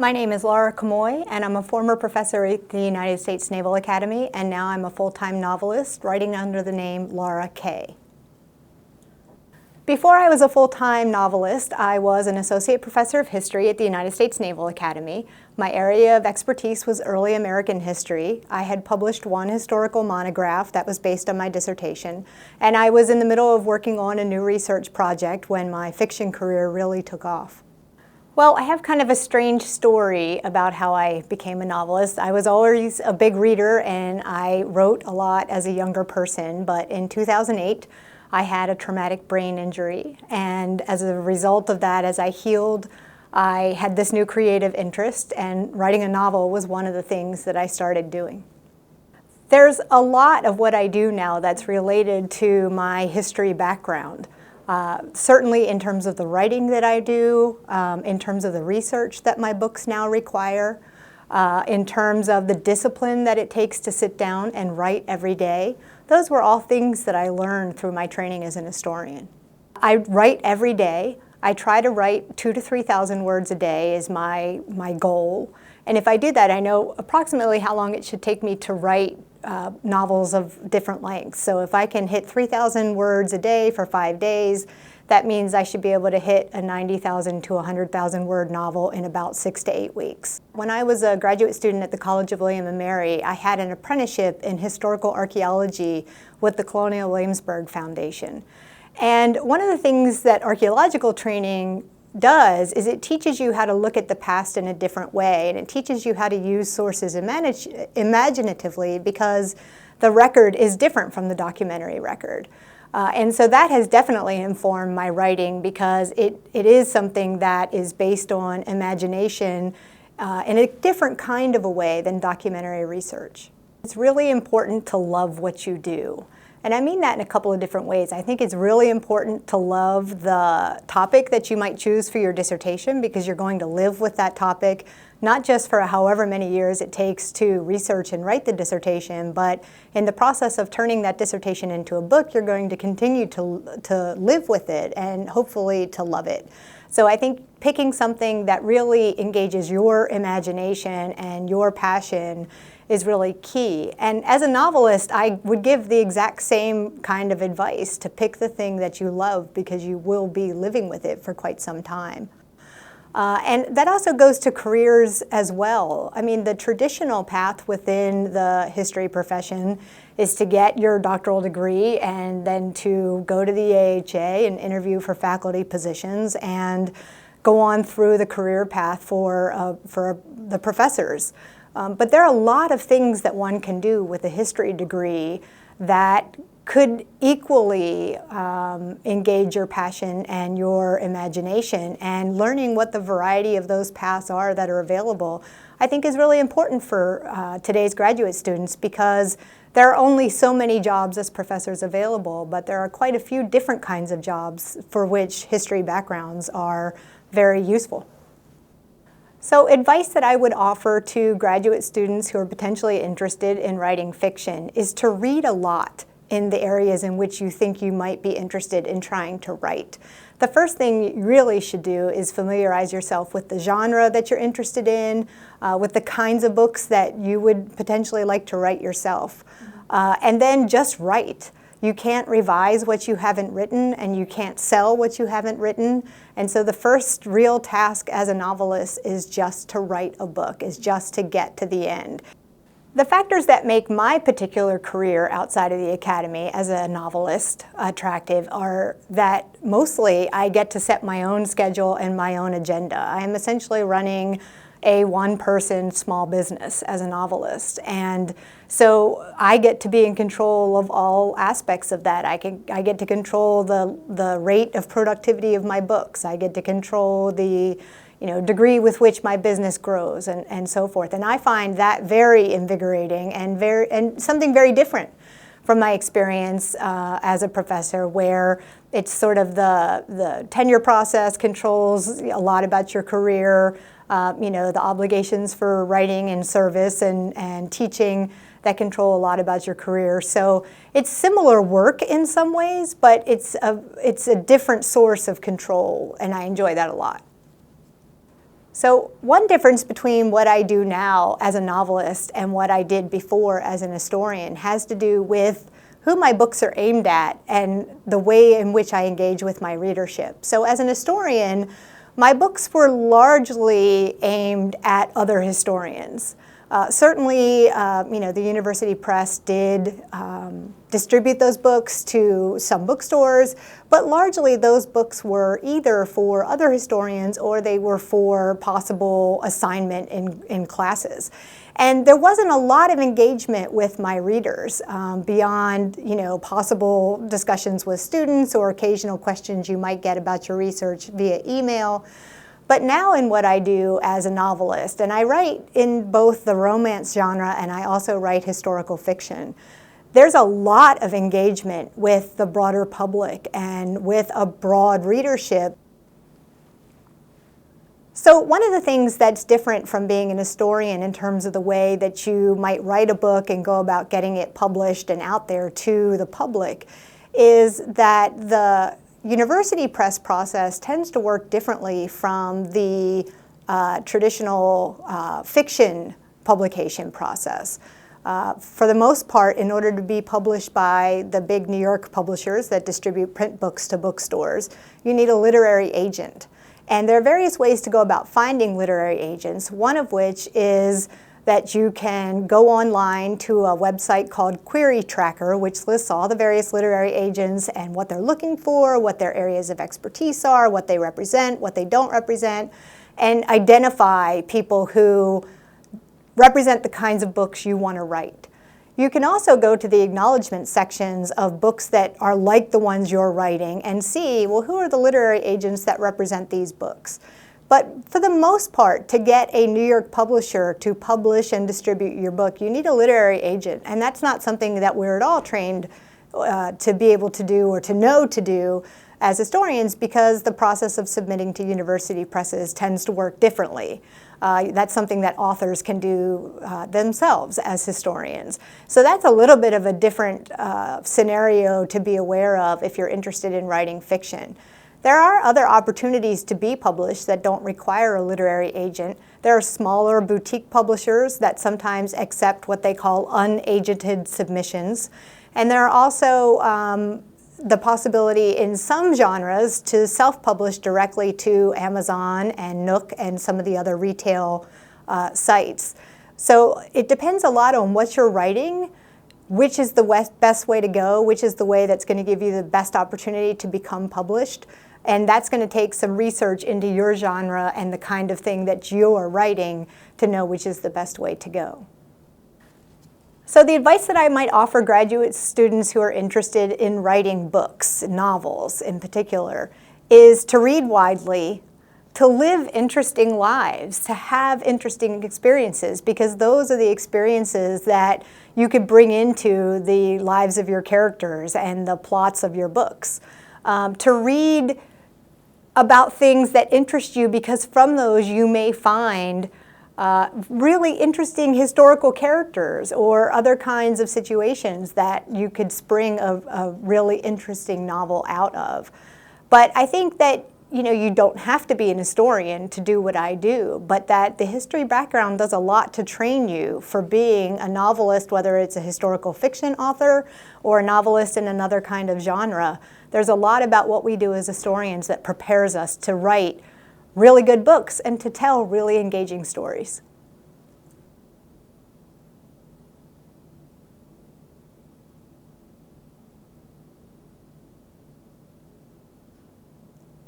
My name is Laura Kamoie, and I'm a former professor at the United States Naval Academy, and now I'm a full-time novelist writing under the name Laura Kaye. Before I was a full-time novelist, I was an associate professor of history at the United States Naval Academy. My area of expertise was early American history. I had published one historical monograph that was based on my dissertation, and I was in the middle of working on a new research project when my fiction career really took off. Well, I have kind of a strange story about how I became a novelist. I was always a big reader and I wrote a lot as a younger person, but in 2008, I had a traumatic brain injury. And as a result of that, as I healed, I had this new creative interest, and writing a novel was one of the things that I started doing. There's a lot of what I do now that's related to my history background. Certainly in terms of the writing that I do, in terms of the research that my books now require, in terms of the discipline that it takes to sit down and write every day. Those were all things that I learned through my training as an historian. I write every day. I try to write 2,000 to 3,000 words a day is my goal. And if I do that, I know approximately how long it should take me to write novels of different lengths. So if I can hit 3,000 words a day for 5 days, that means I should be able to hit a 90,000 to 100,000 word novel in about 6 to 8 weeks. When I was a graduate student at the College of William and Mary, I had an apprenticeship in historical archaeology with the Colonial Williamsburg Foundation. And one of the things that archaeological training does is it teaches you how to look at the past in a different way, and it teaches you how to use sources imaginatively, because the record is different from the documentary record. And so that has definitely informed my writing, because it is something that is based on imagination in a different kind of a way than documentary research. It's really important to love what you do. And I mean that in a couple of different ways. I think it's really important to love the topic that you might choose for your dissertation, because you're going to live with that topic, not just for however many years it takes to research and write the dissertation, but in the process of turning that dissertation into a book, you're going to continue to live with it and hopefully to love it. So I think picking something that really engages your imagination and your passion is really key. And as a novelist, I would give the exact same kind of advice: to pick the thing that you love, because you will be living with it for quite some time. And that also goes to careers as well. I mean, the traditional path within the history profession is to get your doctoral degree and then to go to the AHA and interview for faculty positions and go on through the career path for the professors. But there are a lot of things that one can do with a history degree that could equally engage your passion and your imagination, and learning what the variety of those paths are that are available, I think, is really important for today's graduate students, because there are only so many jobs as professors available, but there are quite a few different kinds of jobs for which history backgrounds are very useful. So advice that I would offer to graduate students who are potentially interested in writing fiction is to read a lot in the areas in which you think you might be interested in trying to write. The first thing you really should do is familiarize yourself with the genre that you're interested in, with the kinds of books that you would potentially like to write yourself. And then just write. You can't revise what you haven't written, and you can't sell what you haven't written. And so the first real task as a novelist is just to write a book, is just to get to the end. The factors that make my particular career outside of the academy as a novelist attractive are that mostly I get to set my own schedule and my own agenda. I am essentially running a one-person small business as a novelist, and so I get to be in control of all aspects of that. I get to control the rate of productivity of my books. I get to control the degree with which my business grows, and so forth. And I find that very invigorating and something very different from my experience as a professor, where it's sort of the tenure process controls a lot about your career. The obligations for writing and service and teaching that control a lot about your career. So it's similar work in some ways, but it's a different source of control, and I enjoy that a lot. So one difference between what I do now as a novelist and what I did before as an historian has to do with who my books are aimed at and the way in which I engage with my readership. So as an historian, my books were largely aimed at other historians. Certainly, the university press did distribute those books to some bookstores, but largely those books were either for other historians or they were for possible assignment in classes. And there wasn't a lot of engagement with my readers beyond, possible discussions with students or occasional questions you might get about your research via email. But now in what I do as a novelist, and I write in both the romance genre and I also write historical fiction, there's a lot of engagement with the broader public and with a broad readership. So one of the things that's different from being an historian in terms of the way that you might write a book and go about getting it published and out there to the public is that the university press process tends to work differently from the traditional fiction publication process. For the most part, in order to be published by the big New York publishers that distribute print books to bookstores, you need a literary agent. And there are various ways to go about finding literary agents, one of which is that you can go online to a website called Query Tracker, which lists all the various literary agents and what they're looking for, what their areas of expertise are, what they represent, what they don't represent, and identify people who represent the kinds of books you want to write. You can also go to the acknowledgement sections of books that are like the ones you're writing and see, well, who are the literary agents that represent these books? But for the most part, to get a New York publisher to publish and distribute your book, you need a literary agent. And that's not something that we're at all trained to be able to do or to know to do as historians, because the process of submitting to university presses tends to work differently. That's something that authors can do themselves as historians. So that's a little bit of a different scenario to be aware of if you're interested in writing fiction. There are other opportunities to be published that don't require a literary agent. There are smaller boutique publishers that sometimes accept what they call unagented submissions. And there are also the possibility in some genres to self-publish directly to Amazon and Nook and some of the other retail sites. So it depends a lot on what you're writing, which is the best way to go, which is the way that's going to give you the best opportunity to become published. And that's going to take some research into your genre and the kind of thing that you're writing to know which is the best way to go. So the advice that I might offer graduate students who are interested in writing books, novels in particular, is to read widely, to live interesting lives, to have interesting experiences, because those are the experiences that you could bring into the lives of your characters and the plots of your books. To read about things that interest you, because from those you may find really interesting historical characters or other kinds of situations that you could spring a really interesting novel out of. But I think that you don't have to be an historian to do what I do, but that the history background does a lot to train you for being a novelist, whether it's a historical fiction author or a novelist in another kind of genre. There's a lot about what we do as historians that prepares us to write really good books and to tell really engaging stories.